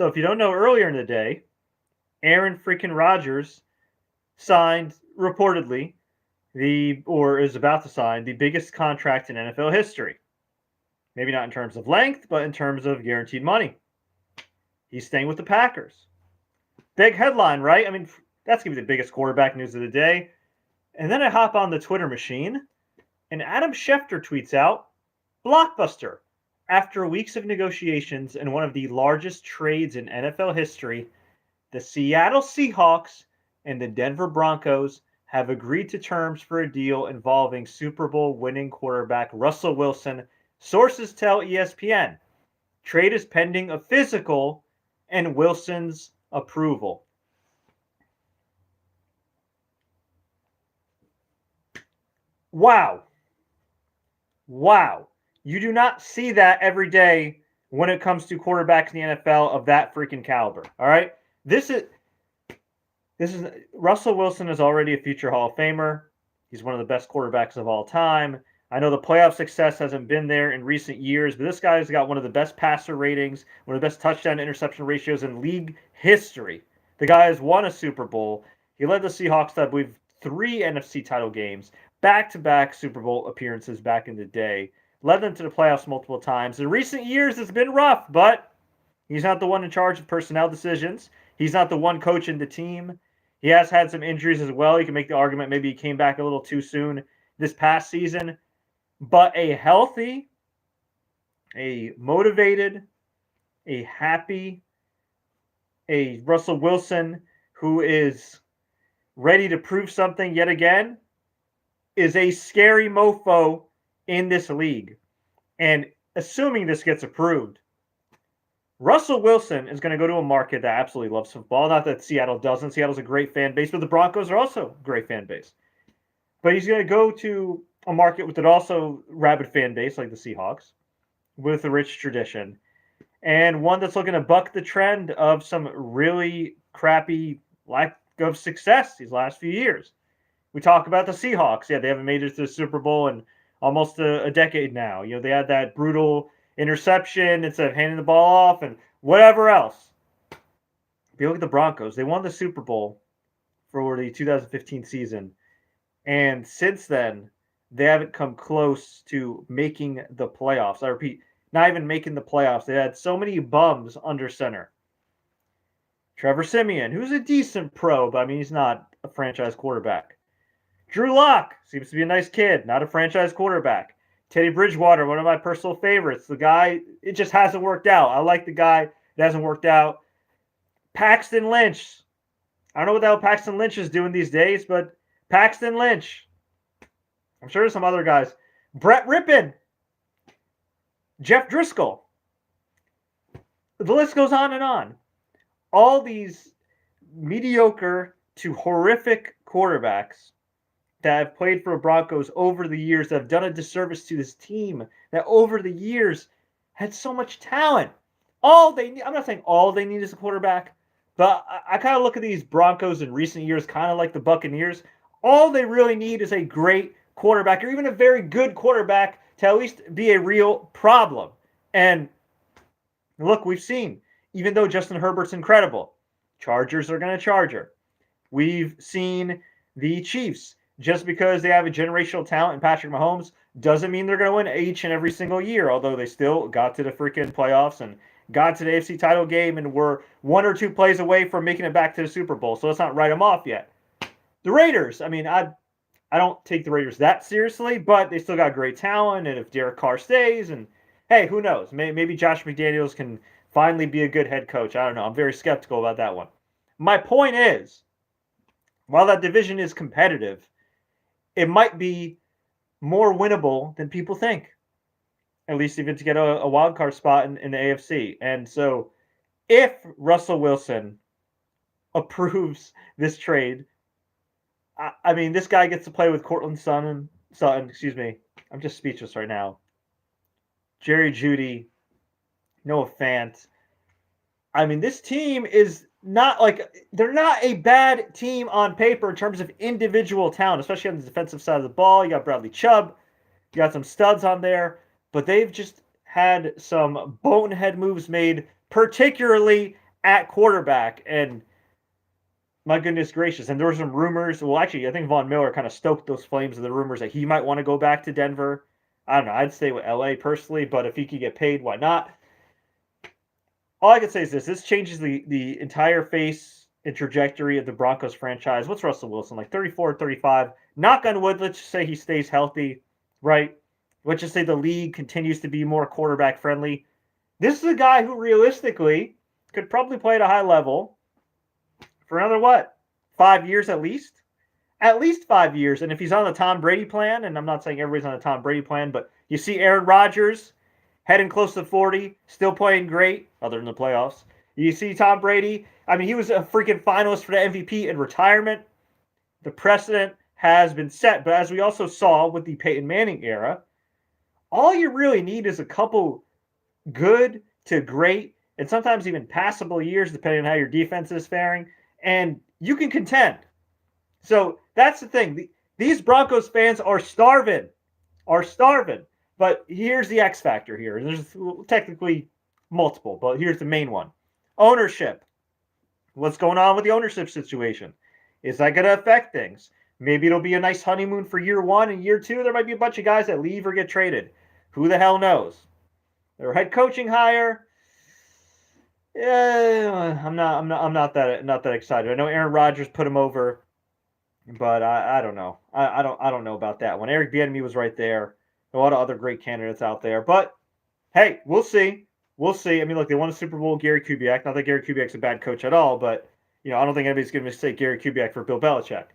So if you don't know, earlier in the day, Aaron freaking Rodgers signed reportedly is about to sign the biggest contract in NFL history. Maybe not in terms of length, but in terms of guaranteed money. He's staying with the Packers. Big headline, right? I mean, that's going to be the biggest quarterback news of the day. And then I hop on the Twitter machine, and Adam Schefter tweets out, Blockbuster. After weeks of negotiations and one of the largest trades in NFL history, the Seattle Seahawks and the Denver Broncos have agreed to terms for a deal involving Super Bowl winning quarterback Russell Wilson. Sources tell ESPN. Trade is pending a physical and Wilson's approval. Wow. Wow. You do not see that every day when it comes to quarterbacks in the NFL of that freaking caliber. All right? This is Russell Wilson is already a future Hall of Famer. He's one of the best quarterbacks of all time. I know the playoff success hasn't been there in recent years, but this guy's got one of the best passer ratings, one of the best touchdown to interception ratios in league history. The guy has won a Super Bowl. He led the Seahawks to, I believe, 3 NFC title games, back-to-back Super Bowl appearances back in the day. Led them to the playoffs multiple times. In recent years, it's been rough, but he's not the one in charge of personnel decisions. He's not the one coaching the team. He has had some injuries as well. You can make the argument maybe he came back a little too soon this past season. But a healthy, a motivated, a happy, a Russell Wilson who is ready to prove something yet again is a scary mofo in this league. And assuming this gets approved, Russell Wilson is going to go to a market that absolutely loves football. Not that Seattle doesn't. Seattle's a great fan base, but the Broncos are also a great fan base. But he's going to go to a market with an also rabid fan base like the Seahawks, with a rich tradition, and one that's looking to buck the trend of some really crappy lack of success these last few years. We talk about the Seahawks. Yeah, they haven't made it to the Super Bowl in almost a decade now. You know, they had that brutal interception instead of handing the ball off and whatever else. If you look at the Broncos, they won the Super Bowl for the 2015 season. And since then, they haven't come close to making the playoffs. I repeat, not even making the playoffs. They had so many bums under center. Trevor Siemian, who's a decent pro, but I mean, he's not a franchise quarterback. Drew Lock seems to be a nice kid, not a franchise quarterback. Teddy Bridgewater, one of my personal favorites. The guy, it just hasn't worked out. I like the guy. It hasn't worked out. Paxton Lynch. I don't know what the hell Paxton Lynch is doing these days, but Paxton Lynch. I'm sure there's some other guys. Brett Rippon. Jeff Driscoll. The list goes on and on. All these mediocre to horrific quarterbacks that have played for the Broncos over the years, that have done a disservice to this team, that over the years had so much talent. I'm not saying all they need is a quarterback, but I kind of look at these Broncos in recent years kind of like the Buccaneers. All they really need is a great quarterback, or even a very good quarterback, to at least be a real problem. And look, we've seen, even though Justin Herbert's incredible, Chargers are going to Charger. We've seen the Chiefs. Just because they have a generational talent in Patrick Mahomes doesn't mean they're going to win each and every single year, although they still got to the freaking playoffs and got to the AFC title game and were 1 or 2 plays away from making it back to the Super Bowl. So let's not write them off yet. The Raiders, I mean, I don't take the Raiders that seriously, but they still got great talent. And if Derek Carr stays, and hey, who knows? Maybe Josh McDaniels can finally be a good head coach. I don't know. I'm very skeptical about that one. My point is, while that division is competitive, it might be more winnable than people think, at least even to get a wild card spot in the AFC. And so if Russell Wilson approves this trade, I mean, this guy gets to play with Cortland Sutton, excuse me. I'm just speechless right now. Jerry Jeudy, Noah Fant. I mean, this team is not they're not a bad team on paper in terms of individual talent, especially on the defensive side of the ball. You got Bradley Chubb, you got some studs on there, but they've just had some bonehead moves made, particularly at quarterback. And my goodness gracious. And there were some rumors. Well, actually, I think Von Miller kind of stoked those flames of the rumors that he might want to go back to Denver. I don't know. I'd stay with LA personally, but if he could get paid, why not? All I can say is this. This changes the entire face and trajectory of the Broncos franchise. What's Russell Wilson? Like 34, 35. Knock on wood, let's just say he stays healthy, right? Let's just say the league continues to be more quarterback friendly. This is a guy who realistically could probably play at a high level for another, what, 5 years at least? At least 5 years. And if he's on the Tom Brady plan, and I'm not saying everybody's on the Tom Brady plan, but you see Aaron Rodgers heading close to 40, still playing great, other than the playoffs. You see Tom Brady, I mean, he was a freaking finalist for the MVP in retirement. The precedent has been set. But as we also saw with the Peyton Manning era, all you really need is a couple good to great and sometimes even passable years, depending on how your defense is faring, and you can contend. So that's the thing. These Broncos fans are starving. But here's the X factor here. And there's technically multiple, but here's the main one. Ownership. What's going on with the ownership situation? Is that going to affect things? Maybe it'll be a nice honeymoon for year one, and year two, there might be a bunch of guys that leave or get traded. Who the hell knows? Their head coaching hire. Yeah, I'm not that excited. I know Aaron Rodgers put him over, but I don't know. I don't know about that one. Eric Bieniemy was right there. A lot of other great candidates out there, but hey, we'll see. We'll see. I mean, look, they won a Super Bowl with Gary Kubiak. Not that Gary Kubiak's a bad coach at all, but I don't think anybody's going to mistake Gary Kubiak for Bill Belichick.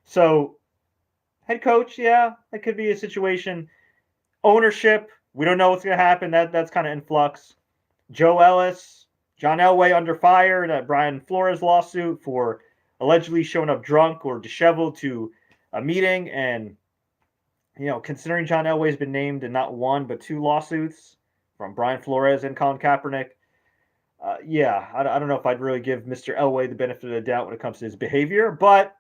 So, head coach, yeah, that could be a situation. Ownership, we don't know what's going to happen. That's kind of in flux. Joe Ellis, John Elway under fire in that Brian Flores lawsuit for allegedly showing up drunk or disheveled to a meeting. And, considering John Elway's been named in not one but two lawsuits from Brian Flores and Colin Kaepernick, I don't know if I'd really give Mr. Elway the benefit of the doubt when it comes to his behavior. But,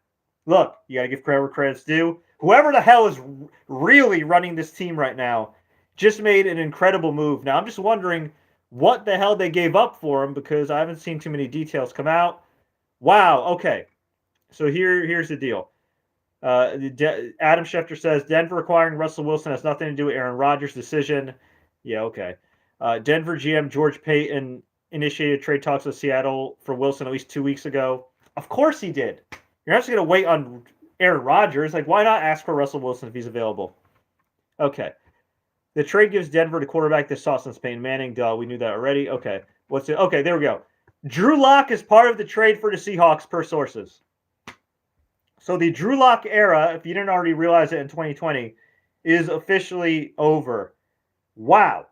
look, you got to give credit where credit's due. Whoever the hell is really running this team right now just made an incredible move. Now, I'm just wondering what the hell they gave up for him because I haven't seen too many details come out. Wow, okay. So here's the deal. Adam Schefter says, Denver acquiring Russell Wilson has nothing to do with Aaron Rodgers' decision. Yeah, okay. Denver GM George Payton initiated trade talks with Seattle for Wilson at least 2 weeks ago. Of course he did. You're not just going to wait on Aaron Rodgers. Like, why not ask for Russell Wilson if he's available? Okay. The trade gives Denver the quarterback they saw since Peyton Manning. Duh, we knew that already. Okay. Okay, there we go. Drew Lock is part of the trade for the Seahawks per sources. So the Drew Lock era, if you didn't already realize it in 2020, is officially over. Wow.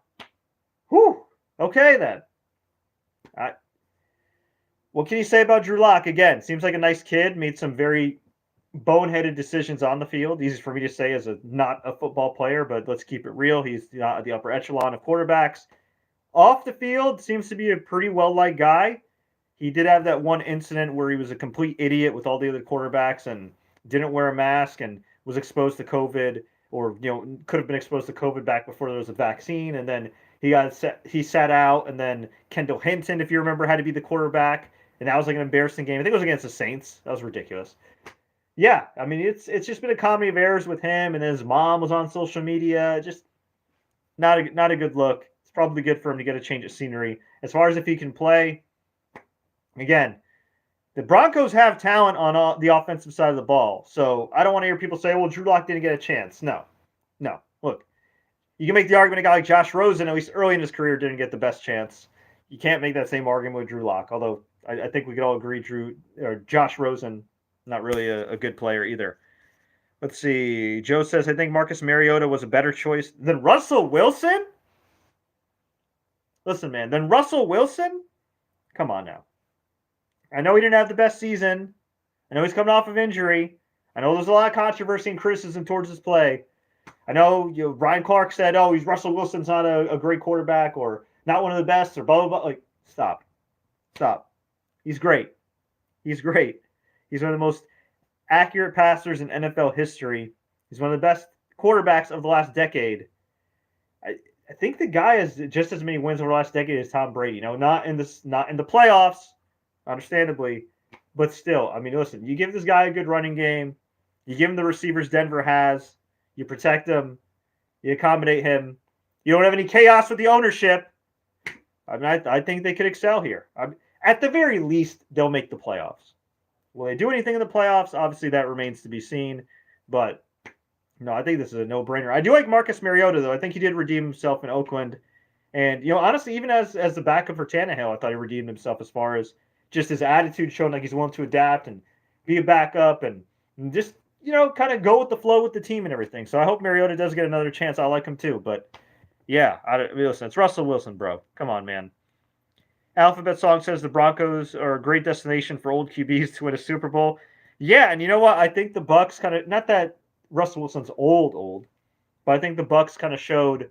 Whew. Okay, then. What can you say about Drew Lock? Again, seems like a nice kid. Made some very boneheaded decisions on the field. Easy for me to say as not a football player, but let's keep it real. He's not at the upper echelon of quarterbacks. Off the field, seems to be a pretty well-liked guy. He did have that one incident where he was a complete idiot with all the other quarterbacks and didn't wear a mask and was exposed to COVID, or could have been exposed to COVID back before there was a vaccine. And then he sat out, and then Kendall Hinton, if you remember, had to be the quarterback, and that was like an embarrassing game. I think it was against the Saints. That was ridiculous. Yeah, I mean it's just been a comedy of errors with him, and then his mom was on social media. Just not a good look. It's probably good for him to get a change of scenery. As far as if he can play, again, the Broncos have talent on the offensive side of the ball. So I don't want to hear people say, well, Drew Lock didn't get a chance. No. Look, you can make the argument a guy like Josh Rosen, at least early in his career, didn't get the best chance. You can't make that same argument with Drew Lock, although I think we could all agree Josh Rosen, not really a good player either. Let's see. Joe says, I think Marcus Mariota was a better choice than Russell Wilson? Listen, man, than Russell Wilson? Come on now. I know he didn't have the best season. I know he's coming off of injury. I know there's a lot of controversy and criticism towards his play. I know Ryan Clark said, Russell Wilson's not a great quarterback or not one of the best or blah, blah, blah. Like, stop. He's great. He's one of the most accurate passers in NFL history. He's one of the best quarterbacks of the last decade. I think the guy has just as many wins over the last decade as Tom Brady. Not in the playoffs, understandably. But still, I mean, listen, you give this guy a good running game, you give him the receivers Denver has, you protect him, you accommodate him, you don't have any chaos with the ownership. I mean, I think they could excel here. At the very least, they'll make the playoffs. Will they do anything in the playoffs? Obviously, that remains to be seen. But no, I think this is a no-brainer. I do like Marcus Mariota, though. I think he did redeem himself in Oakland. And, honestly, even as the backup for Tannehill, I thought he redeemed himself as far as just his attitude, showing like he's willing to adapt and be a backup and just, kind of go with the flow with the team and everything. So I hope Mariota does get another chance. I like him too. But, yeah, listen, it's Russell Wilson, bro. Come on, man. Alphabet Song says the Broncos are a great destination for old QBs to win a Super Bowl. Yeah, and you know what? I think the Bucs kind of, not that Russell Wilson's old, but I think the Bucs kind of showed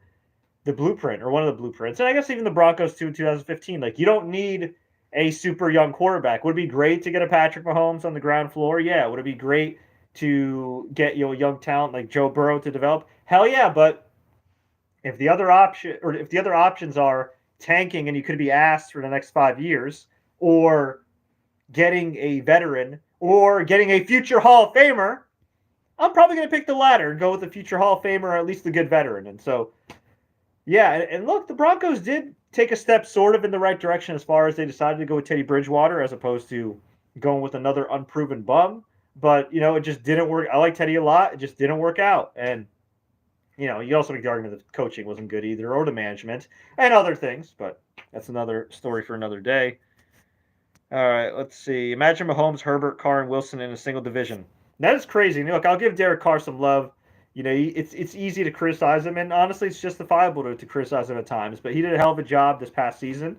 the blueprint or one of the blueprints. And I guess even the Broncos too in 2015. Like, you don't need a super young quarterback. Would it be great to get a Patrick Mahomes on the ground floor? Yeah. Would it be great to get, a young talent like Joe Burrow to develop? Hell yeah, but if the other options are tanking and you could be asked for the next 5 years, or getting a veteran, or getting a future Hall of Famer, I'm probably going to pick the latter and go with the future Hall of Famer, or at least the good veteran. And so, yeah, and look, the Broncos did take a step sort of in the right direction as far as they decided to go with Teddy Bridgewater as opposed to going with another unproven bum. But, it just didn't work. I like Teddy a lot. It just didn't work out. And, you also make the argument that coaching wasn't good either, or the management, and other things. But that's another story for another day. All right, let's see. Imagine Mahomes, Herbert, Carr, and Wilson in a single division. That is crazy. Look, I'll give Derek Carr some love. It's easy to criticize him, and honestly, it's justifiable to criticize him at times. But he did a hell of a job this past season,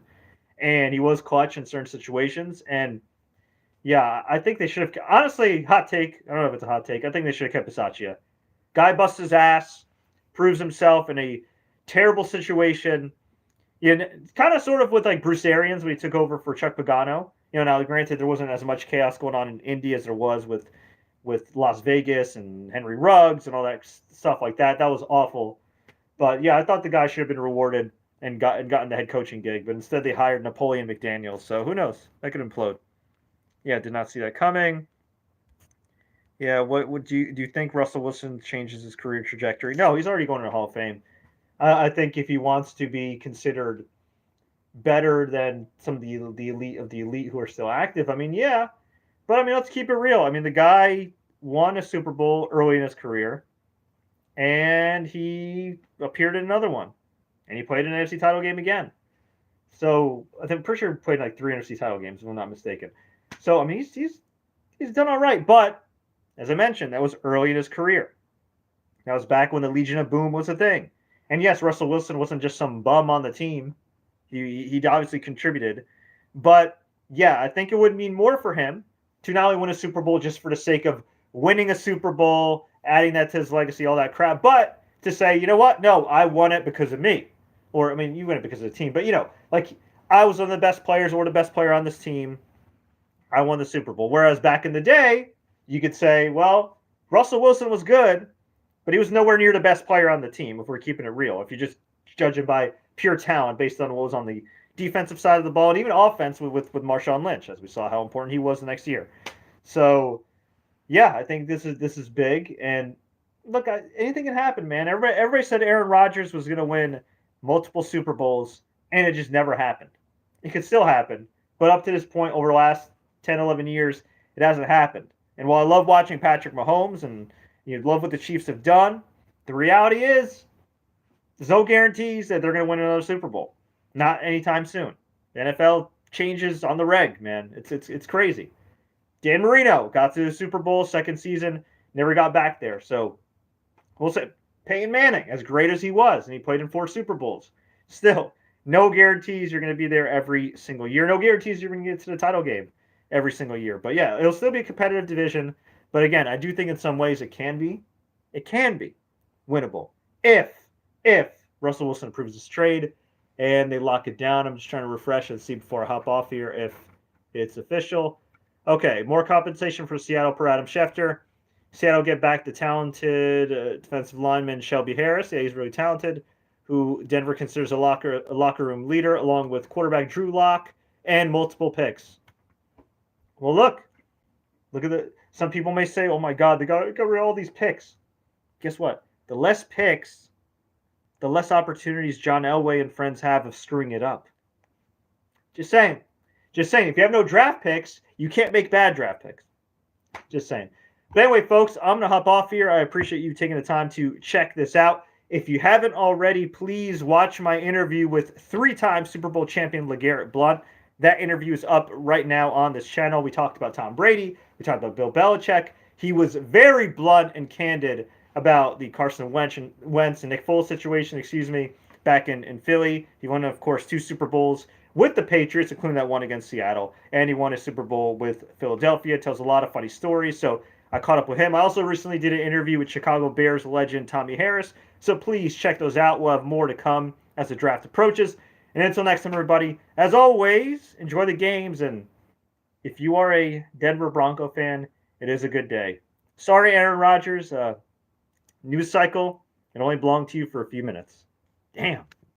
and he was clutch in certain situations. And yeah, I think they should have. Honestly, hot take. I don't know if it's a hot take. I think they should have kept Bisaccia. Guy busts his ass, proves himself in a terrible situation. Kind of sort of with like Bruce Arians when he took over for Chuck Pagano. Now granted there wasn't as much chaos going on in Indy as there was with Las Vegas and Henry Ruggs and all that stuff like that. That was awful. But yeah, I thought the guy should have been rewarded and gotten the head coaching gig. But instead they hired Napoleon McDaniel. So who knows? That could implode. Yeah, did not see that coming. Yeah, what would do you think Russell Wilson changes his career trajectory? No, he's already going to the Hall of Fame. I think if he wants to be considered better than some of the elite who are still active, yeah. But let's keep it real. The guy won a Super Bowl early in his career, and he appeared in another one, and he played an NFC title game again. So I'm pretty sure he played like 3 NFC title games, if I'm not mistaken. So he's done all right. But as I mentioned, that was early in his career. That was back when the Legion of Boom was a thing. And yes, Russell Wilson wasn't just some bum on the team. He obviously contributed. But yeah, I think it would mean more for him to not only win a Super Bowl just for the sake of winning a Super Bowl, adding that to his legacy, all that crap, but to say, you know what? No, I won it because of me. Or, you win it because of the team. But, like I was one of the best players or the best player on this team. I won the Super Bowl. Whereas back in the day, you could say, well, Russell Wilson was good, but he was nowhere near the best player on the team, if we're keeping it real. If you just judge him by pure talent based on what was on the defensive side of the ball, and even offense with Marshawn Lynch, as we saw how important he was the next year. So, yeah, I think this is big. And look, anything can happen, man. Everybody said Aaron Rodgers was going to win multiple Super Bowls, and it just never happened. It could still happen, but up to this point, over the last 10, 11 years, it hasn't happened. And while I love watching Patrick Mahomes and love what the Chiefs have done, the reality is there's no guarantees that they're going to win another Super Bowl. Not anytime soon. The NFL changes on the reg, man. It's crazy. Dan Marino got to the Super Bowl second season, never got back there. So we'll say Peyton Manning, as great as he was, and he played in 4 Super Bowls, still no guarantees you're going to be there every single year. No guarantees you're going to get to the title game every single year. But yeah, it'll still be a competitive division. But again, I do think in some ways it can be winnable if Russell Wilson approves this trade and they lock it down. I'm just trying to refresh and see before I hop off here if it's official. Okay, more compensation for Seattle per Adam Schefter. Seattle get back the talented defensive lineman Shelby Harris. Yeah, he's really talented, who Denver considers a locker room leader, along with quarterback Drew Lock and multiple picks. Well, look at some people may say, oh my God, they got rid of all these picks. Guess what? The less picks, the less opportunities John Elway and friends have of screwing it up. Just saying. Just saying. If you have no draft picks, you can't make bad draft picks. Just saying. But anyway, folks, I'm going to hop off here. I appreciate you taking the time to check this out. If you haven't already, please watch my interview with three-time Super Bowl champion LeGarrette Blount. That interview is up right now on this channel. We talked about Tom Brady. We talked about Bill Belichick. He was very blunt and candid about the Carson Wentz and Nick Foles situation, back in Philly. He won, of course, 2 Super Bowls with the Patriots, including that one against Seattle. And he won a Super Bowl with Philadelphia. Tells a lot of funny stories. So I caught up with him. I also recently did an interview with Chicago Bears legend Tommy Harris. So please check those out. We'll have more to come as the draft approaches. And until next time, everybody, as always, enjoy the games. And if you are a Denver Bronco fan, it is a good day. Sorry, Aaron Rodgers. News cycle. It only belonged to you for a few minutes. Damn.